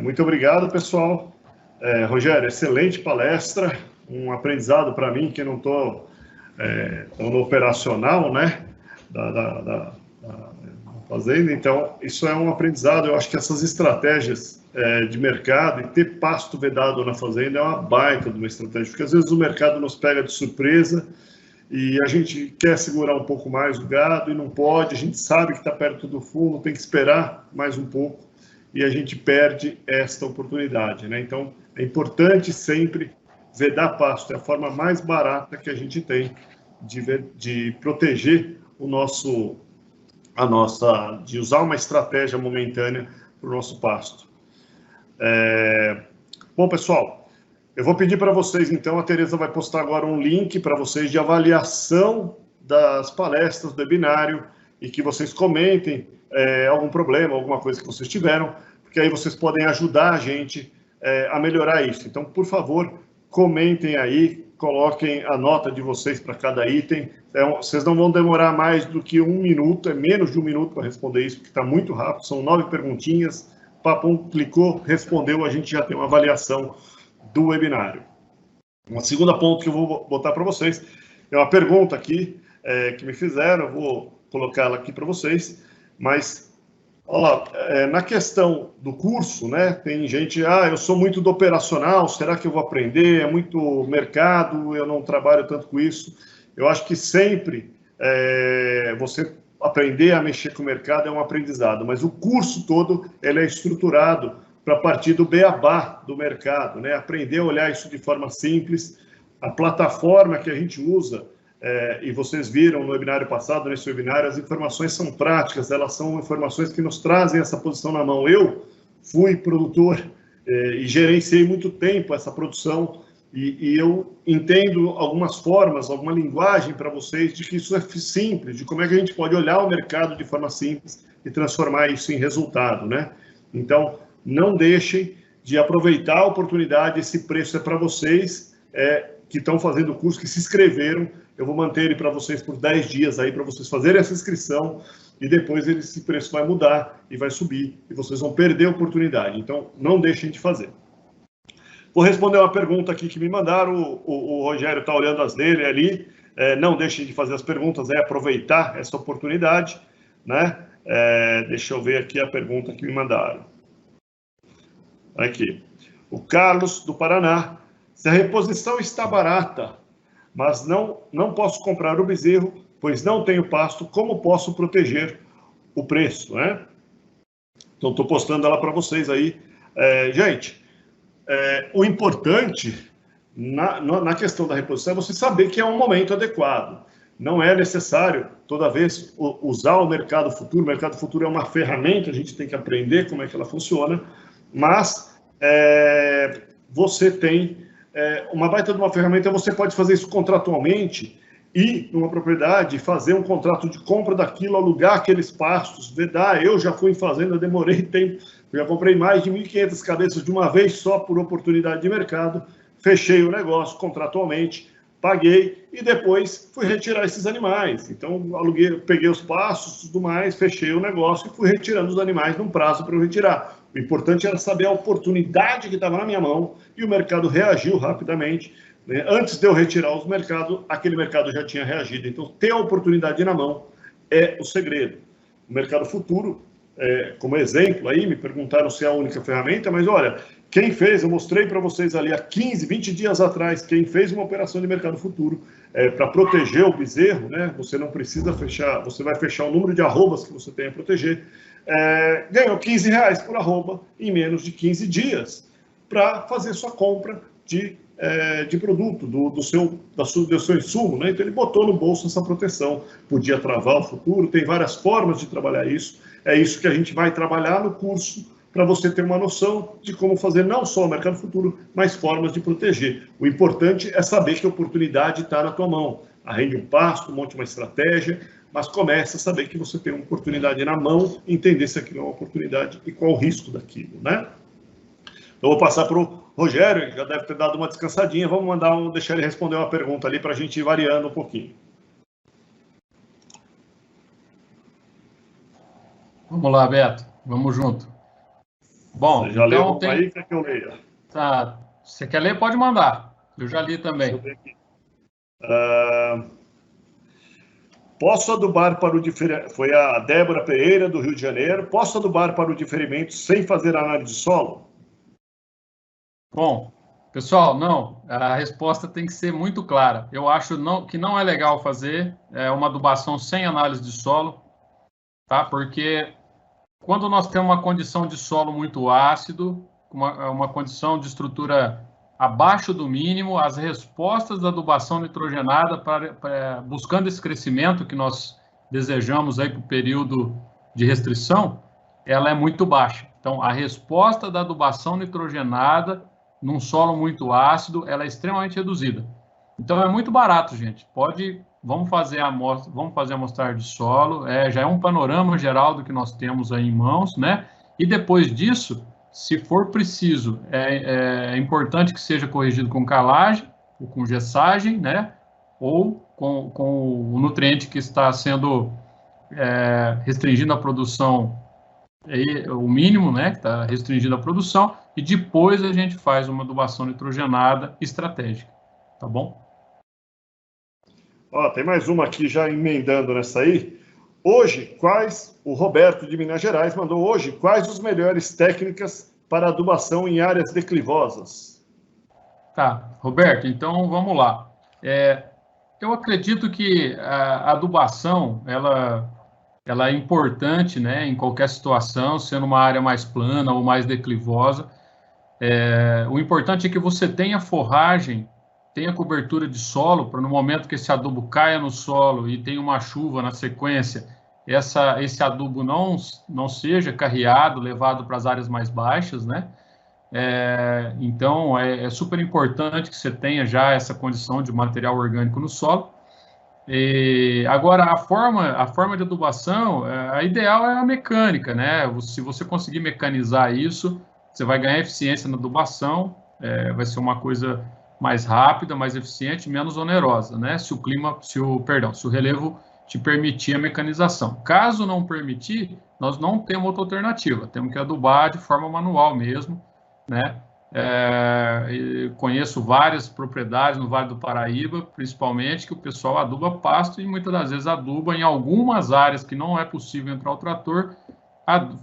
Muito obrigado, pessoal. Rogério, excelente palestra, um aprendizado para mim, que não estou no operacional, né, da fazenda. Então, isso é um aprendizado. Eu acho que essas estratégias de mercado e ter pasto vedado na fazenda é uma baita de uma estratégia, porque às vezes o mercado nos pega de surpresa e a gente quer segurar um pouco mais o gado e não pode, a gente sabe que está perto do fundo, tem que esperar mais um pouco e a gente perde esta oportunidade, né? Então, é importante sempre vedar pasto, é a forma mais barata que a gente tem de proteger de usar uma estratégia momentânea para o nosso pasto. Bom, pessoal, eu vou pedir para vocês, então, a Tereza vai postar agora um link para vocês de avaliação das palestras do webinário e que vocês comentem algum problema, alguma coisa que vocês tiveram, porque aí vocês podem ajudar a gente a melhorar isso. Então, por favor, comentem aí, coloquem a nota de vocês para cada item. Vocês não vão demorar mais do que 1 minuto, é menos de 1 minuto para responder isso, porque está muito rápido, são 9 perguntinhas, papum, clicou, respondeu, a gente já tem uma avaliação do webinário. Uma segunda ponto que eu vou botar para vocês é uma pergunta aqui que me fizeram, eu vou colocar ela aqui para vocês, mas, olha lá, na questão do curso, né, tem gente, eu sou muito do operacional, será que eu vou aprender? É muito mercado, eu não trabalho tanto com isso. Eu acho que sempre você aprender a mexer com o mercado é um aprendizado, mas o curso todo ele é estruturado para partir do beabá do mercado, né? Aprender a olhar isso de forma simples. A plataforma que a gente usa, e vocês viram no webinário passado, nesse webinário, as informações são práticas, elas são informações que nos trazem essa posição na mão. Eu fui produtor e gerenciei muito tempo essa produção, e eu entendo algumas formas, alguma linguagem para vocês de que isso é simples, de como é que a gente pode olhar o mercado de forma simples e transformar isso em resultado, né? Então, não deixem de aproveitar a oportunidade, esse preço é para vocês que estão fazendo o curso, que se inscreveram. Eu vou manter ele para vocês por 10 dias aí, para vocês fazerem essa inscrição, e depois esse preço vai mudar e vai subir, e vocês vão perder a oportunidade. Então, não deixem de fazer. Vou responder uma pergunta aqui que me mandaram, o Rogério está olhando as dele ali, não deixem de fazer as perguntas, aproveitar essa oportunidade, né? Deixa eu ver aqui a pergunta que me mandaram. Aqui, o Carlos, do Paraná. Se a reposição está barata, mas não posso comprar o bezerro, pois não tenho pasto, como posso proteger o preço, né? Então, estou postando ela para vocês aí. Gente, o importante na questão da reposição é você saber que é um momento adequado. Não é necessário, toda vez, usar o mercado futuro. O mercado futuro é uma ferramenta, a gente tem que aprender como é que ela funciona, mas você tem uma baita de uma ferramenta, você pode fazer isso contratualmente, ir numa propriedade, fazer um contrato de compra daquilo, alugar aqueles pastos, vedar. Eu já fui em fazenda, demorei tempo, já comprei mais de 1.500 cabeças de uma vez só por oportunidade de mercado, fechei o negócio contratualmente, paguei e depois fui retirar esses animais. Então, peguei os pastos e tudo mais, fechei o negócio e fui retirando os animais num prazo para eu retirar. O importante era saber a oportunidade que estava na minha mão e o mercado reagiu rapidamente. Né? Antes de eu retirar os mercados, aquele mercado já tinha reagido. Então, ter a oportunidade na mão é o segredo. O mercado futuro, como exemplo, aí me perguntaram se é a única ferramenta, mas olha, quem fez, eu mostrei para vocês ali há 15, 20 dias atrás, quem fez uma operação de mercado futuro para proteger o bezerro, né? Você não precisa fechar, você vai fechar o número de arrobas que você tem a proteger, ganhou R$15 por arroba em menos de 15 dias para fazer sua compra de produto, do seu insumo, né? Então ele botou no bolso essa proteção, podia travar o futuro, tem várias formas de trabalhar isso, é isso que a gente vai trabalhar no curso, para você ter uma noção de como fazer não só o mercado futuro, mas formas de proteger. O importante é saber que a oportunidade está na tua mão. Arrende um pasto, monte uma estratégia, mas comece a saber que você tem uma oportunidade na mão, entender se aquilo é uma oportunidade e qual o risco daquilo, né? Eu vou passar para o Rogério, ele já deve ter dado uma descansadinha, vamos deixar ele responder uma pergunta ali para a gente ir variando um pouquinho. Vamos lá, Beto, vamos junto. Bom, Você já leu então uma aí? Quer que eu leia? Tá. Você quer ler? Pode mandar. Eu já li Deixa eu também. ver aqui. Posso adubar para o diferimento? Foi a Débora Pereira, do Rio de Janeiro. Posso adubar para o diferimento sem fazer análise de solo? Bom, pessoal, não. A resposta tem que ser muito clara. Eu acho que não é legal fazer uma adubação sem análise de solo, tá? Porque quando nós temos uma condição de solo muito ácido, uma condição de estrutura abaixo do mínimo, as respostas da adubação nitrogenada buscando esse crescimento que nós desejamos aí para o período de restrição, ela é muito baixa. Então, a resposta da adubação nitrogenada num solo muito ácido, ela é extremamente reduzida. Então, é muito barato, gente. Vamos fazer a amostragem de solo, já é um panorama geral do que nós temos aí em mãos, né? E depois disso, se for preciso, é importante que seja corrigido com calagem, ou com gessagem, né? Ou com o nutriente que está sendo restringindo a produção, o mínimo, né? Que está restringindo a produção, e depois a gente faz uma adubação nitrogenada estratégica, tá bom? Ó, tem mais uma aqui já emendando nessa aí. Hoje, o Roberto de Minas Gerais mandou hoje, quais as melhores técnicas para adubação em áreas declivosas? Tá, Roberto, então vamos lá. Eu acredito que a adubação, ela é importante, né, em qualquer situação, sendo uma área mais plana ou mais declivosa. O importante é que você tenha forragem, tenha cobertura de solo, para no momento que esse adubo caia no solo e tenha uma chuva na sequência, esse adubo não seja carreado, levado para as áreas mais baixas, né? Então, é super importante que você tenha já essa condição de material orgânico no solo. Agora, a forma de adubação, a ideal é a mecânica, né? Se você conseguir mecanizar isso, você vai ganhar eficiência na adubação, vai ser uma coisa mais rápida, mais eficiente, menos onerosa, né? Se o relevo te permitir a mecanização. Caso não permitir, nós não temos outra alternativa, temos que adubar de forma manual mesmo, né? Conheço várias propriedades no Vale do Paraíba, principalmente, que o pessoal aduba pasto e muitas das vezes aduba em algumas áreas que não é possível entrar o trator,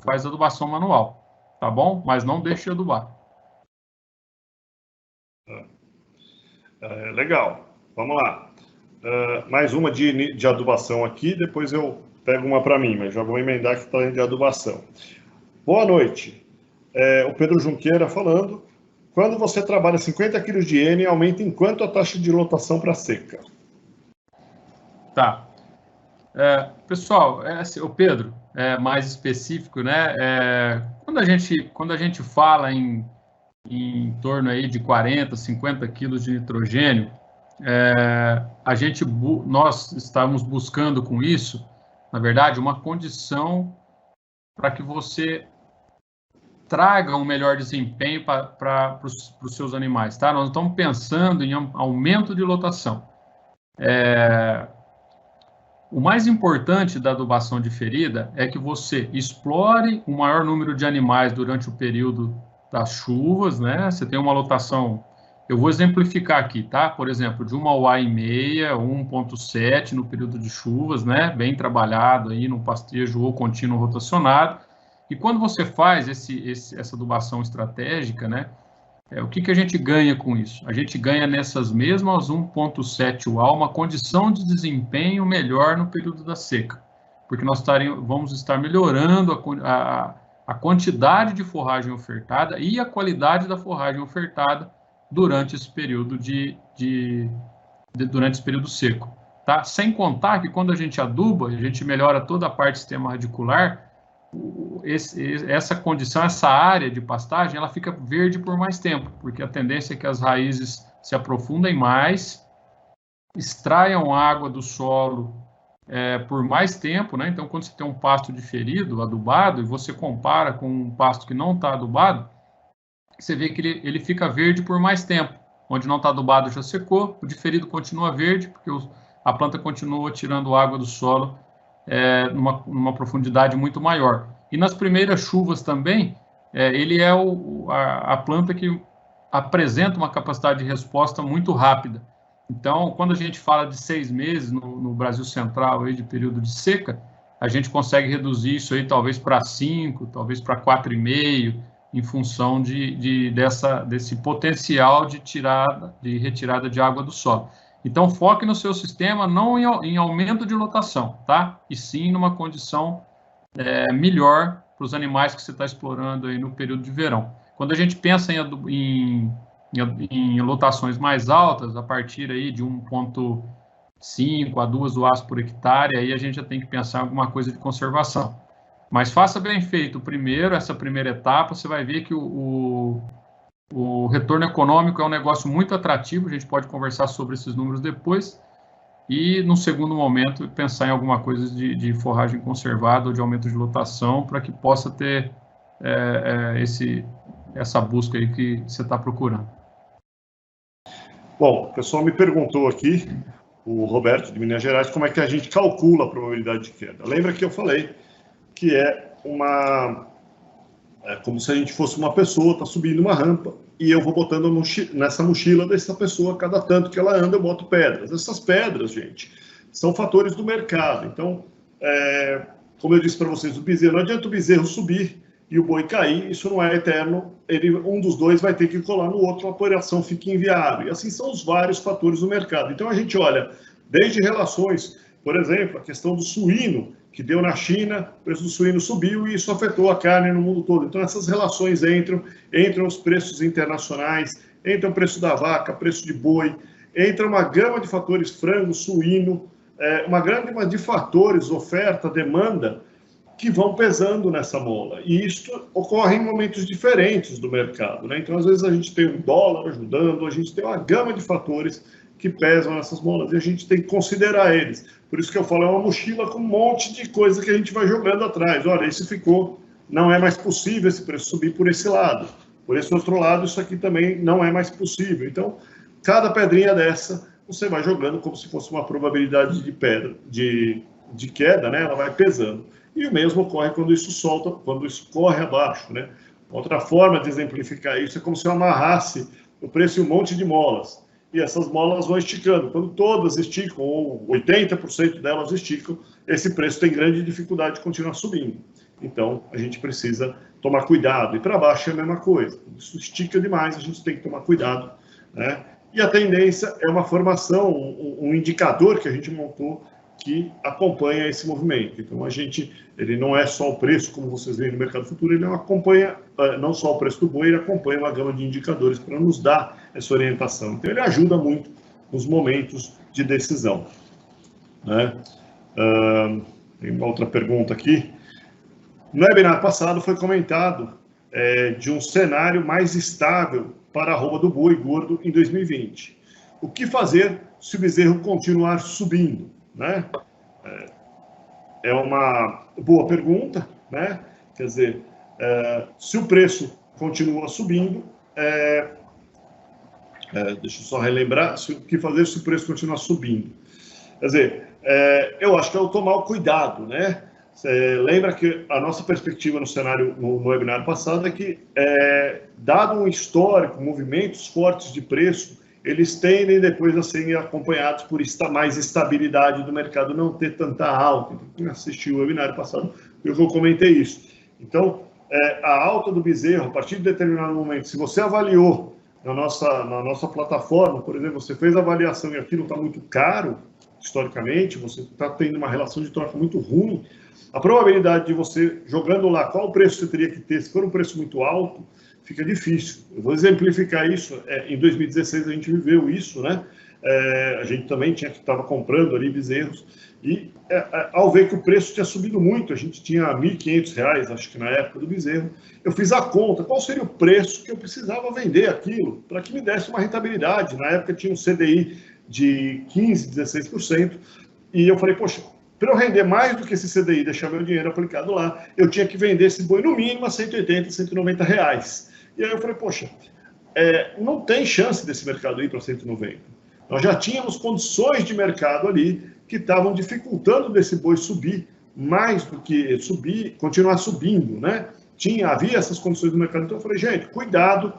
faz adubação manual, tá bom? Mas não deixe de adubar. Legal, vamos lá. Mais uma de adubação aqui, depois eu pego uma para mim, mas já vou emendar que está de adubação. Boa noite. O Pedro Junqueira falando. Quando você trabalha 50 kg de N, aumenta em quanto a taxa de lotação para seca? Tá. Pessoal, o Pedro, mais específico, né? Quando a gente fala em torno aí de 40, 50 quilos de nitrogênio, nós estamos buscando com isso, na verdade, uma condição para que você traga um melhor desempenho para os seus animais, tá? Nós estamos pensando em aumento de lotação. O mais importante da adubação diferida é que você explore o maior número de animais durante o período das chuvas, né? Você tem uma lotação, eu vou exemplificar aqui, tá? Por exemplo, de 1 UA e meia, 1,7 no período de chuvas, né? Bem trabalhado aí no pastejo ou contínuo rotacionado. E quando você faz essa adubação estratégica, né? O que a gente ganha com isso? A gente ganha nessas mesmas 1,7 UA uma condição de desempenho melhor no período da seca, porque nós vamos estar melhorando a quantidade de forragem ofertada e a qualidade da forragem ofertada durante esse período durante esse período seco, tá? Sem contar que quando a gente aduba, a gente melhora toda a parte do sistema radicular. Essa condição, essa área de pastagem, ela fica verde por mais tempo, porque a tendência é que as raízes se aprofundem mais, extraiam água do solo por mais tempo, né? Então, quando você tem um pasto diferido, adubado, e você compara com um pasto que não está adubado, você vê que ele fica verde por mais tempo. Onde não está adubado já secou, o diferido continua verde, porque a planta continua tirando água do solo numa profundidade muito maior. E nas primeiras chuvas também, ele é a planta que apresenta uma capacidade de resposta muito rápida. Então, quando a gente fala de 6 meses no Brasil Central, aí, de período de seca, a gente consegue reduzir isso aí talvez para 5, talvez para 4,5, em função desse potencial de retirada de água do solo. Então, foque no seu sistema não em aumento de lotação, tá? E sim numa condição melhor para os animais que você está explorando aí no período de verão. Quando a gente pensa em lotações mais altas, a partir aí de 1,5 a 2 UAs por hectare, aí a gente já tem que pensar em alguma coisa de conservação. Mas faça bem feito essa primeira etapa, você vai ver que o retorno econômico é um negócio muito atrativo, a gente pode conversar sobre esses números depois, e, no segundo momento, pensar em alguma coisa de forragem conservada ou de aumento de lotação, para que possa ter essa busca aí que você está procurando. Bom, o pessoal me perguntou aqui, o Roberto de Minas Gerais, como é que a gente calcula a probabilidade de queda. Lembra que eu falei que é como se a gente fosse uma pessoa, está subindo uma rampa, e eu vou botando nessa mochila dessa pessoa, cada tanto que ela anda, eu boto pedras. Essas pedras, gente, são fatores do mercado. Então, como eu disse para vocês, o bezerro, não adianta o bezerro subir e o boi cair, isso não é eterno, um dos dois vai ter que colar no outro, a operação fica inviável. E assim são os vários fatores do mercado. Então, a gente olha desde relações, por exemplo, a questão do suíno, que deu na China, o preço do suíno subiu e isso afetou a carne no mundo todo. Então, essas relações entram os preços internacionais, entra o preço da vaca, preço de boi, entra uma gama de fatores, frango, suíno, uma grande gama de fatores, oferta, demanda, que vão pesando nessa mola. E isso ocorre em momentos diferentes do mercado, né? Então, às vezes, a gente tem um dólar ajudando, a gente tem uma gama de fatores que pesam nessas molas, e a gente tem que considerar eles. Por isso que eu falo, é uma mochila com um monte de coisa que a gente vai jogando atrás. Olha, esse ficou, não é mais possível esse preço subir por esse lado. Por esse outro lado, isso aqui também não é mais possível. Então, cada pedrinha dessa, você vai jogando como se fosse uma probabilidade de queda, né? Ela vai pesando. E o mesmo ocorre quando isso solta, quando isso corre abaixo, né? Outra forma de exemplificar isso é como se eu amarrasse o preço em um monte de molas. E essas molas vão esticando. Quando todas esticam, ou 80% delas esticam, esse preço tem grande dificuldade de continuar subindo. Então, a gente precisa tomar cuidado. E para baixo é a mesma coisa. Quando isso estica demais, a gente tem que tomar cuidado, né? E a tendência é uma formação, um indicador que a gente montou que acompanha esse movimento. Então, ele não é só o preço, como vocês veem no mercado futuro, ele não acompanha não só o preço do boi, ele acompanha uma gama de indicadores para nos dar essa orientação. Então, ele ajuda muito nos momentos de decisão, né? Tem uma outra pergunta aqui. No webinar passado foi comentado de um cenário mais estável para a arroba do boi gordo em 2020. O que fazer se o bezerro continuar subindo, né? É uma boa pergunta, né? Quer dizer, se o preço continua subindo, deixa eu só relembrar, o que fazer se o preço continuar subindo? Quer dizer, eu acho que é o tomar o cuidado, né? Lembra que a nossa perspectiva no cenário, no webinar passado, é que, dado um histórico, movimentos fortes de preço, eles tendem depois a serem acompanhados por mais estabilidade do mercado, não ter tanta alta. Então, quem assistiu o webinar passado, eu comentei isso. Então, a alta do bezerro, a partir de determinado momento, se você avaliou na nossa plataforma, por exemplo, você fez a avaliação e aquilo está muito caro, historicamente, você está tendo uma relação de troca muito ruim, a probabilidade de você, jogando lá qual preço você teria que ter, se for um preço muito alto, fica difícil. Eu vou exemplificar isso. Em 2016 a gente viveu isso, né? A gente também estava comprando ali bezerros e ao ver que o preço tinha subido muito, a gente tinha R$ 1.500, acho que na época do bezerro, eu fiz a conta, qual seria o preço que eu precisava vender aquilo para que me desse uma rentabilidade. Na época tinha um CDI de 15%, 16%, e eu falei, poxa, para eu render mais do que esse CDI, deixar meu dinheiro aplicado lá, eu tinha que vender esse boi no mínimo a 180, 190 reais. E aí eu falei, poxa, não tem chance desse mercado ir para 190. Nós já tínhamos condições de mercado ali que estavam dificultando desse boi subir mais do que subir, continuar subindo, né? havia essas condições no mercado. Então eu falei, gente, cuidado,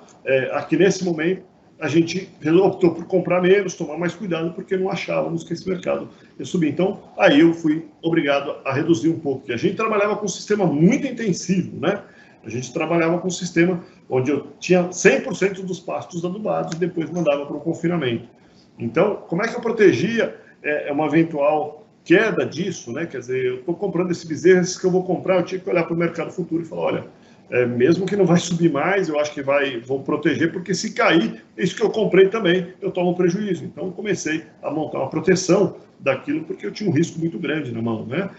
aqui nesse momento a gente optou por comprar menos, tomar mais cuidado, porque não achávamos que esse mercado ia subir. Então, aí eu fui obrigado a reduzir um pouco. E a gente trabalhava com um sistema muito intensivo, né? A gente trabalhava com um sistema onde eu tinha 100% dos pastos adubados e depois mandava para o confinamento. Então, como é que eu protegia uma eventual queda disso, né? Quer dizer, eu estou comprando esse bezerro, esse que eu vou comprar, eu tinha que olhar para o mercado futuro e falar, olha, mesmo que não vai subir mais, eu acho que vou proteger, porque se cair, isso que eu comprei também, eu tomo prejuízo. Então, eu comecei a montar uma proteção daquilo, porque eu tinha um risco muito grande na mão, né?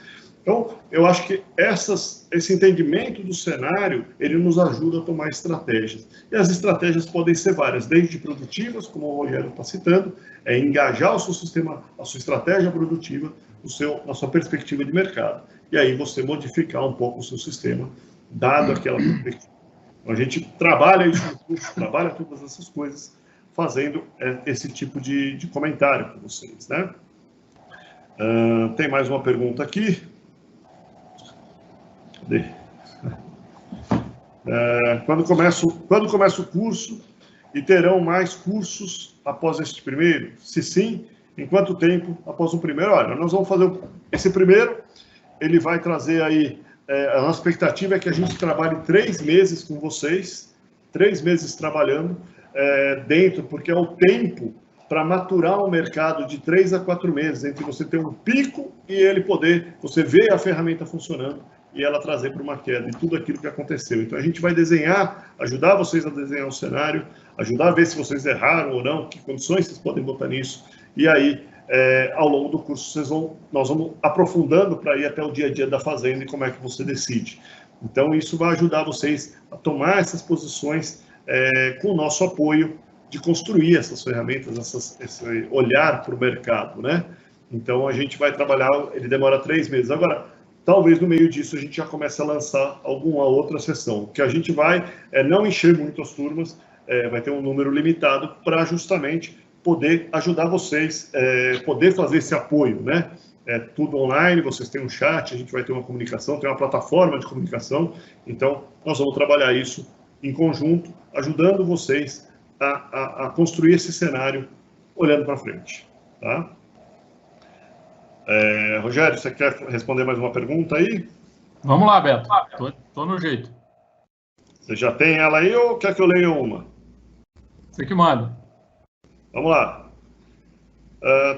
Então, eu acho que esse entendimento do cenário, ele nos ajuda a tomar estratégias. E as estratégias podem ser várias, desde produtivas, como o Rogério está citando, engajar o seu sistema, a sua estratégia produtiva, a sua perspectiva de mercado. E aí você modificar um pouco o seu sistema, dado aquela perspectiva. Então, a gente trabalha isso no curso, trabalha todas essas coisas, fazendo esse tipo de comentário com vocês, né? Tem mais uma pergunta aqui. Cadê? Quando começa o curso e terão mais cursos após este primeiro? Se sim, em quanto tempo após o primeiro? Olha, nós vamos fazer esse primeiro, ele vai trazer aí, a nossa expectativa é que a gente trabalhe 3 meses com vocês, 3 meses trabalhando dentro, porque é o tempo para maturar o mercado de 3 a 4 meses, entre você ter um pico e ele poder, você ver a ferramenta funcionando e ela trazer para uma queda e tudo aquilo que aconteceu. Então a gente vai desenhar, ajudar vocês a desenhar o cenário, ajudar a ver se vocês erraram ou não, que condições vocês podem botar nisso, e aí ao longo do curso nós vamos aprofundando para ir até o dia a dia da fazenda e como é que você decide. Então isso vai ajudar vocês a tomar essas posições com o nosso apoio de construir essas ferramentas, esse olhar para o mercado, né? Então a gente vai trabalhar, ele demora 3 meses. Agora, talvez no meio disso a gente já comece a lançar alguma outra sessão, que a gente vai não encher muito as turmas, vai ter um número limitado para justamente poder ajudar vocês, poder fazer esse apoio, né? Tudo online, vocês têm um chat, a gente vai ter uma comunicação, tem uma plataforma de comunicação, então nós vamos trabalhar isso em conjunto, ajudando vocês a construir esse cenário olhando para frente, tá? Rogério, você quer responder mais uma pergunta aí? Vamos lá, Beto. Tô no jeito. Você já tem ela aí ou quer que eu leia uma? Você que manda. Vamos lá.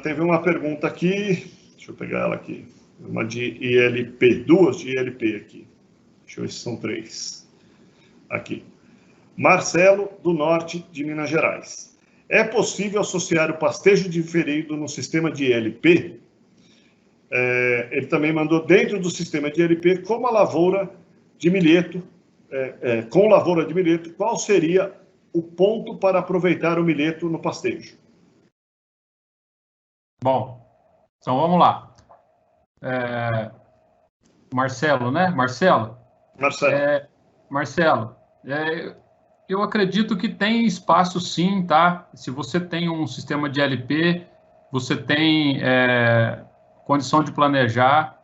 Teve uma pergunta aqui, deixa eu pegar ela aqui, uma de ILP, 2 de ILP aqui. Deixa eu ver se são 3. Aqui. Marcelo, do norte de Minas Gerais. É possível associar o pastejo diferido no sistema de ILP? Ele também mandou dentro do sistema de ILP, como a lavoura de milheto, com lavoura de milheto, qual seria o ponto para aproveitar o milheto no pastejo? Bom, então vamos lá. Marcelo, né? Marcelo? Marcelo, eu acredito que tem espaço sim, tá? Se você tem um sistema de LP, você tem condição de planejar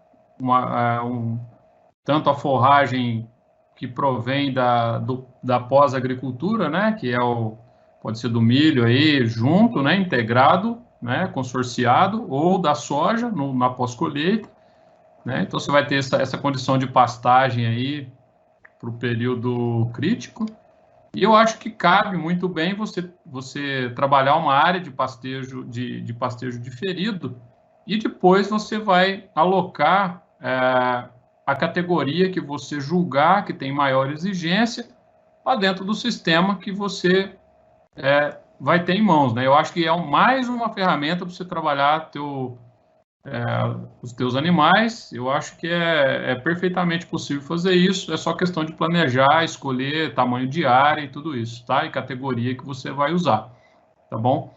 tanto a forragem que provém da pós-agricultura, né? Que pode ser do milho aí, junto, né? Integrado, né? Consorciado, ou da soja na pós-colheita, né? Então você vai ter essa condição de pastagem aí para o período crítico. E eu acho que cabe muito bem você trabalhar uma área de pastejo diferido e depois você vai alocar a categoria que você julgar que tem maior exigência lá dentro do sistema que você vai ter em mãos, né? Eu acho que é mais uma ferramenta para você trabalhar os teus animais. Eu acho que é perfeitamente possível fazer isso, é só questão de planejar, escolher tamanho de área e tudo isso, tá? E categoria que você vai usar, tá bom?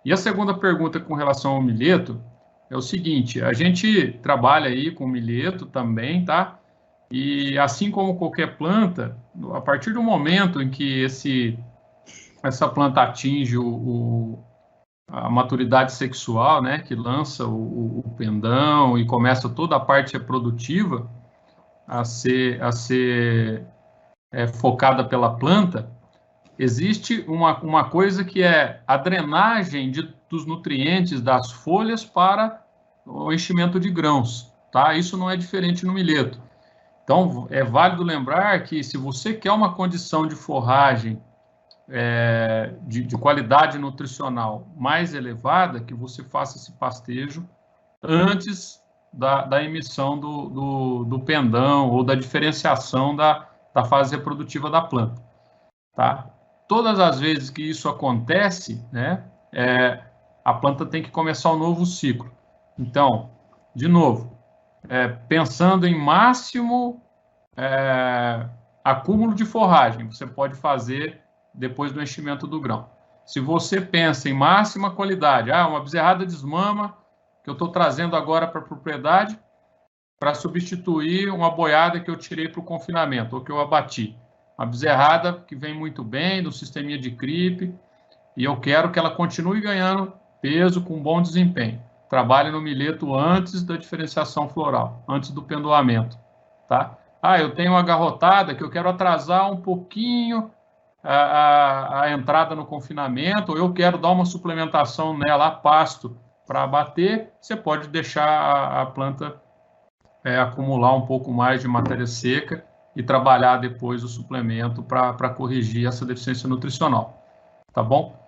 E a segunda pergunta com relação ao milheto é o seguinte, a gente trabalha aí com milheto também, tá? E assim como qualquer planta, a partir do momento em que essa planta atinge a maturidade sexual, né, que lança o pendão e começa toda a parte reprodutiva a ser focada pela planta, existe uma coisa que é a drenagem dos nutrientes das folhas para o enchimento de grãos, tá? Isso não é diferente no milheto. Então, é válido lembrar que se você quer uma condição de forragem de qualidade nutricional mais elevada, que você faça esse pastejo antes da emissão do pendão ou da diferenciação da fase reprodutiva da planta, tá? Todas as vezes que isso acontece, né, a planta tem que começar um novo ciclo. Então, de novo, pensando em máximo acúmulo de forragem, você pode fazer depois do enchimento do grão. Se você pensa em máxima qualidade, uma bezerrada desmama que eu estou trazendo agora para a propriedade para substituir uma boiada que eu tirei para o confinamento ou que eu abati. Uma bezerrada que vem muito bem, do sisteminha de cripe, e eu quero que ela continue ganhando peso com bom desempenho. Trabalhe no milheto antes da diferenciação floral, antes do pendoamento, tá? Eu tenho uma garrotada que eu quero atrasar um pouquinho a entrada no confinamento, ou eu quero dar uma suplementação nela a pasto para abater, você pode deixar a planta acumular um pouco mais de matéria seca e trabalhar depois o suplemento para corrigir essa deficiência nutricional, tá bom?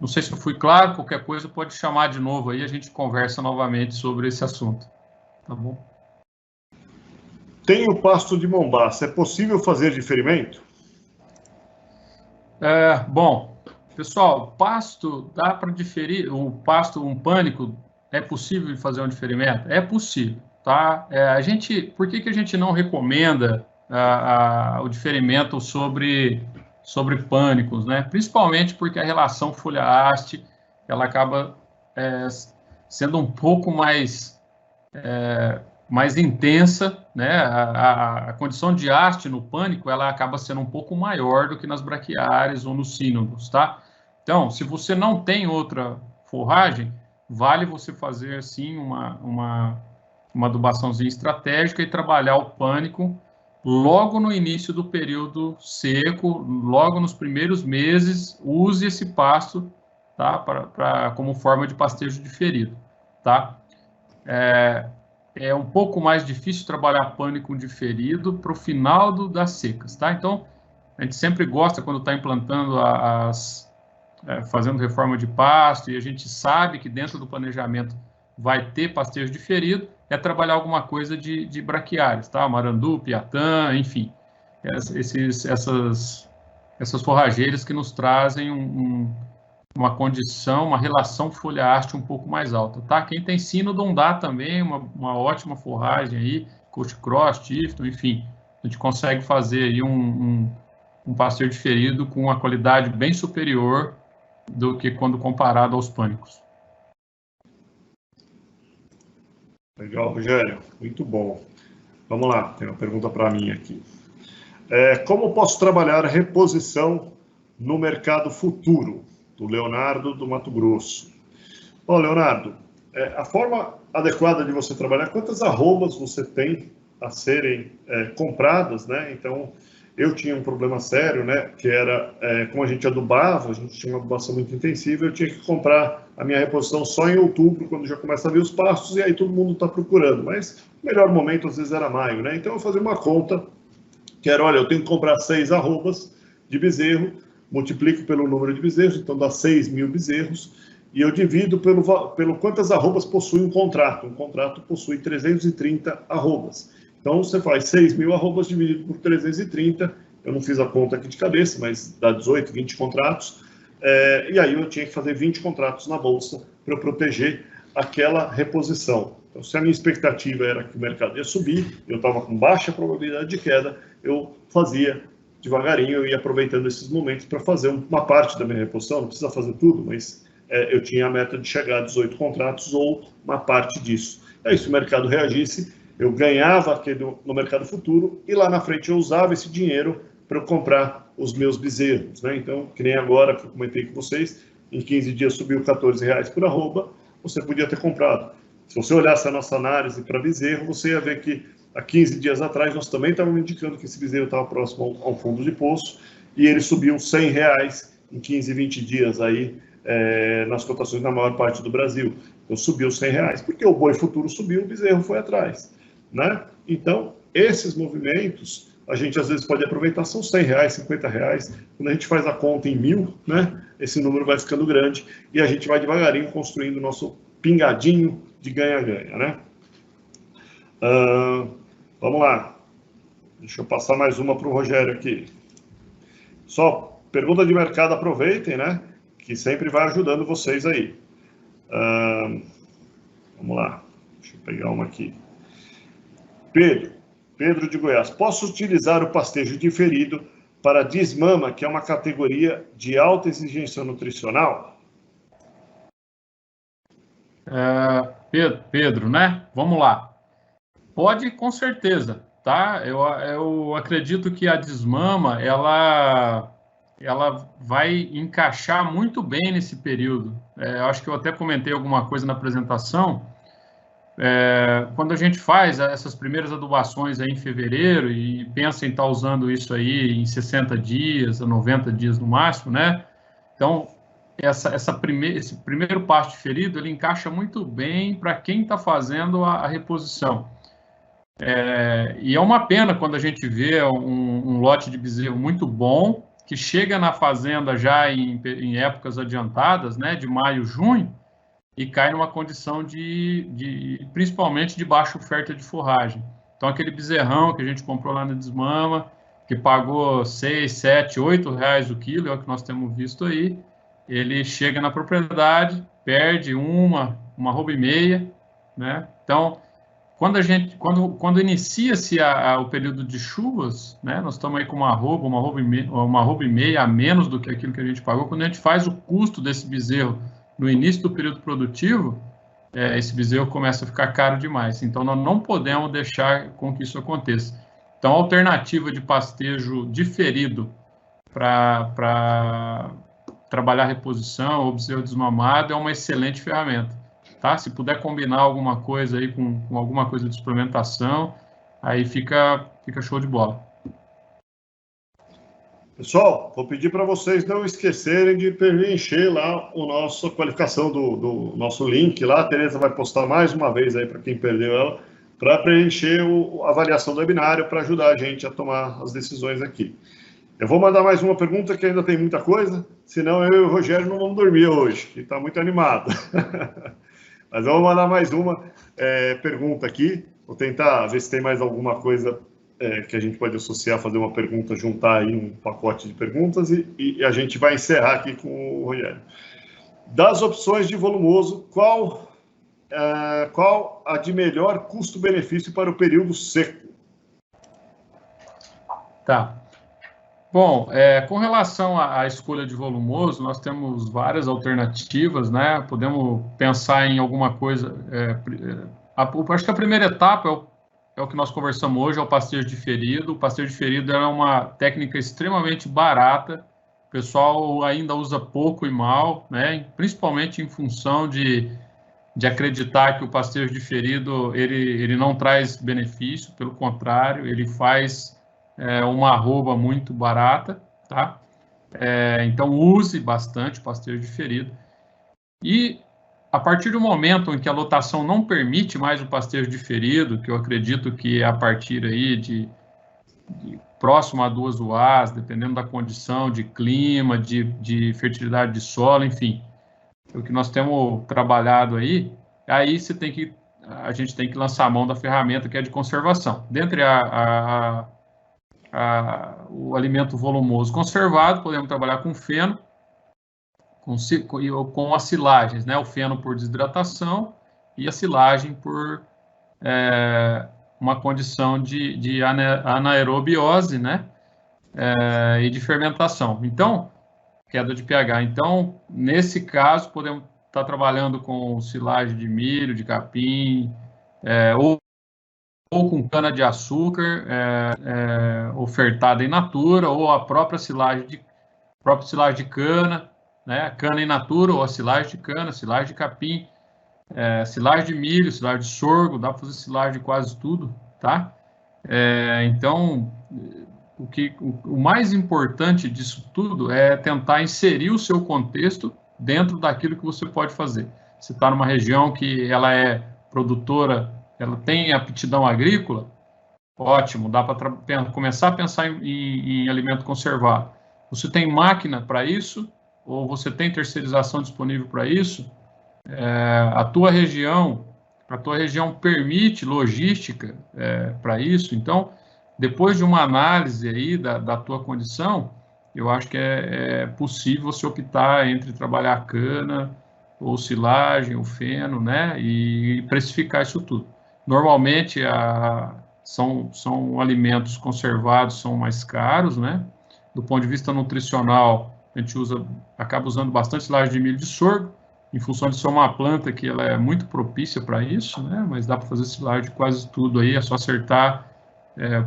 Não sei se eu fui claro, qualquer coisa pode chamar de novo aí, a gente conversa novamente sobre esse assunto, tá bom? Tem o pasto de mombaça, é possível fazer diferimento? Bom, pessoal, pasto dá para diferir, o pasto, um pânico, é possível fazer um diferimento? É possível, tá? Por que a gente não recomenda o diferimento sobre pânicos, né? Principalmente porque a relação folha-haste, ela acaba sendo um pouco mais intensa, né? A condição de haste no pânico, ela acaba sendo um pouco maior do que nas braquiárias ou nos sínodos, tá? Então, se você não tem outra forragem, vale você fazer, assim, uma adubaçãozinha estratégica e trabalhar o pânico logo no início do período seco, logo nos primeiros meses, use esse pasto, tá? Como forma de pastejo diferido, tá? É um pouco mais difícil trabalhar pânico diferido para o final das secas, tá? Então, a gente sempre gosta, quando está implantando fazendo reforma de pasto, e a gente sabe que dentro do planejamento vai ter pastejo diferido, é trabalhar alguma coisa de braquiárias, tá? Marandu, piatã, enfim. Essas forrageiras que nos trazem uma condição, uma relação folha-haste um pouco mais alta, tá? Quem tem sínodo dá também uma ótima forragem aí, Coast Cross, Tifton, enfim. A gente consegue fazer aí um pastejo diferido com uma qualidade bem superior do que quando comparado aos pânicos. Legal, Rogério. Muito bom. Vamos lá, tem uma pergunta para mim aqui. Como posso trabalhar a reposição no mercado futuro? Do Leonardo, do Mato Grosso. Leonardo, a forma adequada de você trabalhar, quantas arrobas você tem a serem compradas, né? Então, eu tinha um problema sério, né? Que era, como a gente adubava, a gente tinha uma adubação muito intensiva, eu tinha que comprar a minha reposição só em outubro, quando já começa a vir os pastos, e aí todo mundo está procurando. Mas o melhor momento, às vezes, era maio, né? Então, eu fazia uma conta, que era, olha, eu tenho que comprar 6 arrobas de bezerro, multiplico pelo número de bezerros, então dá 6.000 bezerros, e eu divido pelo quantas arrobas possui um contrato. Um contrato possui 330 arrobas. Então, você faz 6.000 arrobas dividido por 330, eu não fiz a conta aqui de cabeça, mas dá 18, 20 contratos, e aí eu tinha que fazer 20 contratos na bolsa para proteger aquela reposição. Então, se a minha expectativa era que o mercado ia subir, eu estava com baixa probabilidade de queda, eu fazia devagarinho, eu ia aproveitando esses momentos para fazer uma parte da minha reposição, não precisa fazer tudo, mas eu tinha a meta de chegar a 18 contratos ou uma parte disso. Aí, se o mercado reagisse, eu ganhava aquele no mercado futuro e lá na frente eu usava esse dinheiro para eu comprar os meus bezerros, né? Então, que nem agora que eu comentei com vocês, em 15 dias subiu R$14 por arroba, você podia ter comprado. Se você olhasse a nossa análise para bezerro, você ia ver que há 15 dias atrás, nós também estávamos indicando que esse bezerro estava próximo ao fundo de poço, e ele subiu R$100 em 15, 20 dias aí, nas cotações na maior parte do Brasil. Então, subiu R$100, porque o boi futuro subiu, o bezerro foi atrás, né? Então, esses movimentos, a gente às vezes pode aproveitar, são R$100, R$50. Quando a gente faz a conta em 1.000, né? Esse número vai ficando grande e a gente vai devagarinho construindo o nosso pingadinho de ganha-ganha, né? Vamos lá. Deixa eu passar mais uma para o Rogério aqui. Só pergunta de mercado, aproveitem, né? Que sempre vai ajudando vocês aí. Vamos lá. Deixa eu pegar uma aqui. Pedro de Goiás. Posso utilizar o pastejo diferido para desmama, que é uma categoria de alta exigência nutricional? Pedro, né? Vamos lá. Pode, com certeza, tá? Eu acredito que a desmama, ela vai encaixar muito bem nesse período. Eu acho que eu até comentei alguma coisa na apresentação. Quando a gente faz essas primeiras adubações aí em fevereiro e pensa em estar usando isso aí em 60 dias, a 90 dias no máximo, né? Então, esse primeiro pasto ferido, ele encaixa muito bem para quem está fazendo a reposição. E é uma pena quando a gente vê um lote de bezerro muito bom, que chega na fazenda já em épocas adiantadas, né, de maio, junho, e cai numa condição principalmente de baixa oferta de forragem. Então, aquele bezerrão que a gente comprou lá na desmama, que pagou 6, 7, 8 reais o quilo, é o que nós temos visto aí, ele chega na propriedade, perde uma arroba e meia, né? Então, quando inicia-se o período de chuvas, né, nós estamos aí com uma arroba e meia a menos do que aquilo que a gente pagou. Quando a gente faz o custo desse bezerro no início do período produtivo, esse bezerro começa a ficar caro demais. Então, nós não podemos deixar com que isso aconteça. Então, a alternativa de pastejo diferido para trabalhar reposição ou bezerro desmamado é uma excelente ferramenta. Tá? Se puder combinar alguma coisa aí com alguma coisa de suplementação, aí fica show de bola. Pessoal, vou pedir para vocês não esquecerem de preencher lá a qualificação do nosso link lá. A Tereza vai postar mais uma vez aí para quem perdeu ela, para preencher a avaliação do webinário, para ajudar a gente a tomar as decisões aqui. Eu vou mandar mais uma pergunta, que ainda tem muita coisa, senão eu e o Rogério não vamos dormir hoje, que está muito animado. Mas eu vou mandar mais uma pergunta aqui. Vou tentar ver se tem mais alguma coisa que a gente pode associar, fazer uma pergunta, juntar aí um pacote de perguntas e a gente vai encerrar aqui com o Rogério. Das opções de volumoso, qual a de melhor custo-benefício para o período seco? Tá. Bom, com relação à escolha de volumoso, nós temos várias alternativas, né? Podemos pensar em alguma coisa. Acho que a primeira etapa é o que nós conversamos hoje, é o pastejo diferido. O pastejo diferido é uma técnica extremamente barata. O pessoal ainda usa pouco e mal, né? Principalmente em função de acreditar que o pastejo diferido ele não traz benefício, pelo contrário, ele faz uma arroba muito barata, tá? Então, use bastante o pastejo diferido. E, a partir do momento em que a lotação não permite mais o pastejo diferido, que eu acredito que é a partir aí de próximo a 2 UAs, dependendo da condição de clima, de fertilidade de solo, enfim, o que nós temos trabalhado aí a gente tem que lançar a mão da ferramenta que é de conservação. Dentre o alimento volumoso conservado, podemos trabalhar com feno, com as silagens, né? O feno por desidratação e a silagem por uma condição de anaerobiose, né? E de fermentação. Então, queda de pH. Então, nesse caso, podemos estar trabalhando com silagem de milho, de capim, ou com cana-de-açúcar ofertada in natura, ou a própria silagem de cana, né? Cana in natura, ou a silagem de cana, silagem de capim, silagem de milho, silagem de sorgo, dá para fazer silagem de quase tudo, tá? Então, o mais importante disso tudo é tentar inserir o seu contexto dentro daquilo que você pode fazer. Você está numa região que ela é produtora, ela tem aptidão agrícola, ótimo, dá para começar a pensar em alimento conservado. Você tem máquina para isso, ou você tem terceirização disponível para isso, a tua região permite logística para isso. Então, depois de uma análise aí da tua condição, eu acho que é possível você optar entre trabalhar a cana, ou silagem, ou feno, né, e precificar isso tudo. Normalmente, são alimentos conservados, são mais caros, né? Do ponto de vista nutricional, a gente acaba usando bastante silagem de milho de sorgo, em função de ser uma planta que ela é muito propícia para isso, né? Mas dá para fazer silagem de quase tudo aí, é só acertar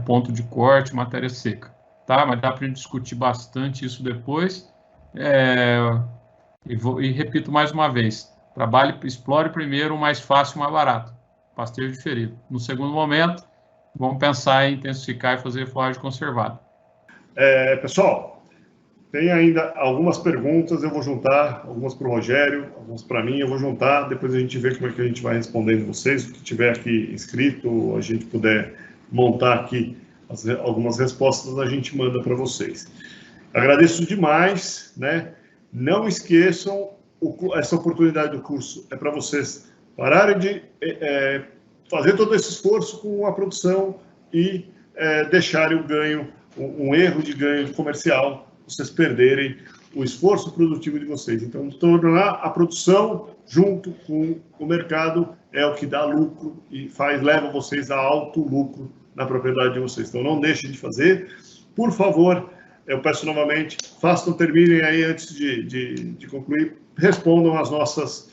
ponto de corte, matéria seca, tá? Mas dá para a gente discutir bastante isso depois. E repito mais uma vez, explore primeiro o mais fácil e mais barato, pastejo diferido. No segundo momento, vamos pensar em intensificar e fazer forragem conservada. Pessoal, tem ainda algumas perguntas, eu vou juntar, algumas para o Rogério, algumas para mim, eu vou juntar, depois a gente vê como é que a gente vai respondendo vocês, o que tiver aqui escrito, a gente puder montar aqui algumas respostas, a gente manda para vocês. Agradeço demais, né? Não esqueçam, essa oportunidade do curso é para vocês pararem de fazer todo esse esforço com a produção e deixarem o ganho, um erro de ganho comercial, vocês perderem o esforço produtivo de vocês. Então, tornar a produção junto com o mercado é o que dá lucro e leva vocês a alto lucro na propriedade de vocês. Então, não deixem de fazer. Por favor, eu peço novamente, terminem aí antes de concluir, respondam as nossas,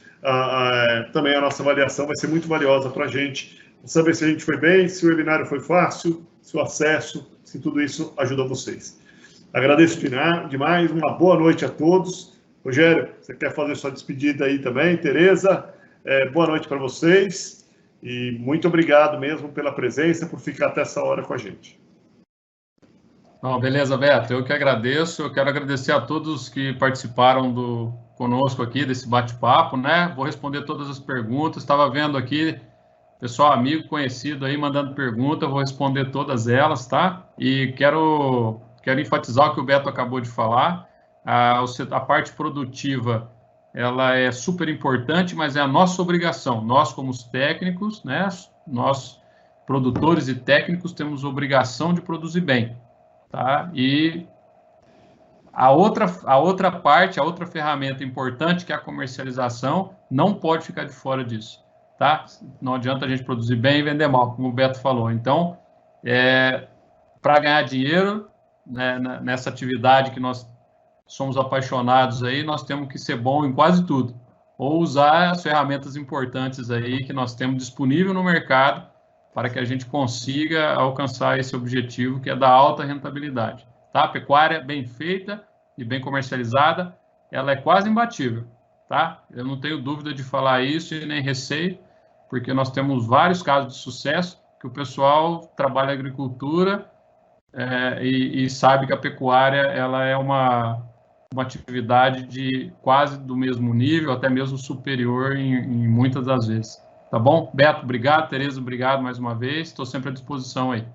também a nossa avaliação vai ser muito valiosa para a gente, saber se a gente foi bem, se o webinário foi fácil, se o acesso, se tudo isso ajuda vocês. Agradeço demais, uma boa noite a todos. Rogério, você quer fazer sua despedida aí também? Tereza, boa noite para vocês e muito obrigado mesmo pela presença, por ficar até essa hora com a gente. Bom, beleza, Beto, eu que agradeço, eu quero agradecer a todos que participaram conosco aqui desse bate-papo, né? Vou responder todas as perguntas, estava vendo aqui, pessoal amigo, conhecido aí, mandando pergunta, vou responder todas elas, tá? E quero enfatizar o que o Beto acabou de falar, a parte produtiva, ela é super importante, mas é a nossa obrigação, nós como os técnicos, né? Nós, produtores e técnicos, temos obrigação de produzir bem. Tá? E a outra parte, a outra ferramenta importante, que é a comercialização, não pode ficar de fora disso. Tá? Não adianta a gente produzir bem e vender mal, como o Beto falou. Então, para ganhar dinheiro, né, nessa atividade que nós somos apaixonados aí, nós temos que ser bom em quase tudo. Ou usar as ferramentas importantes aí que nós temos disponível no mercado, para que a gente consiga alcançar esse objetivo, que é da alta rentabilidade. Tá? A pecuária bem feita e bem comercializada, ela é quase imbatível. Tá? Eu não tenho dúvida de falar isso e nem receio, porque nós temos vários casos de sucesso, que o pessoal trabalha agricultura e sabe que a pecuária ela é uma atividade de quase do mesmo nível, até mesmo superior em muitas das vezes. Tá bom? Beto, obrigado. Tereza, obrigado mais uma vez. Estou sempre à disposição aí.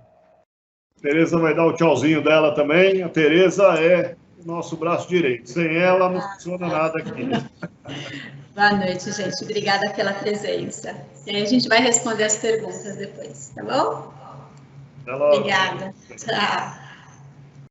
Tereza vai dar o tchauzinho dela também. A Tereza é o nosso braço direito. Sem ela não funciona nada aqui. Boa noite, gente. Obrigada pela presença. E aí a gente vai responder as perguntas depois, tá bom? Até logo. Obrigada. Tchau.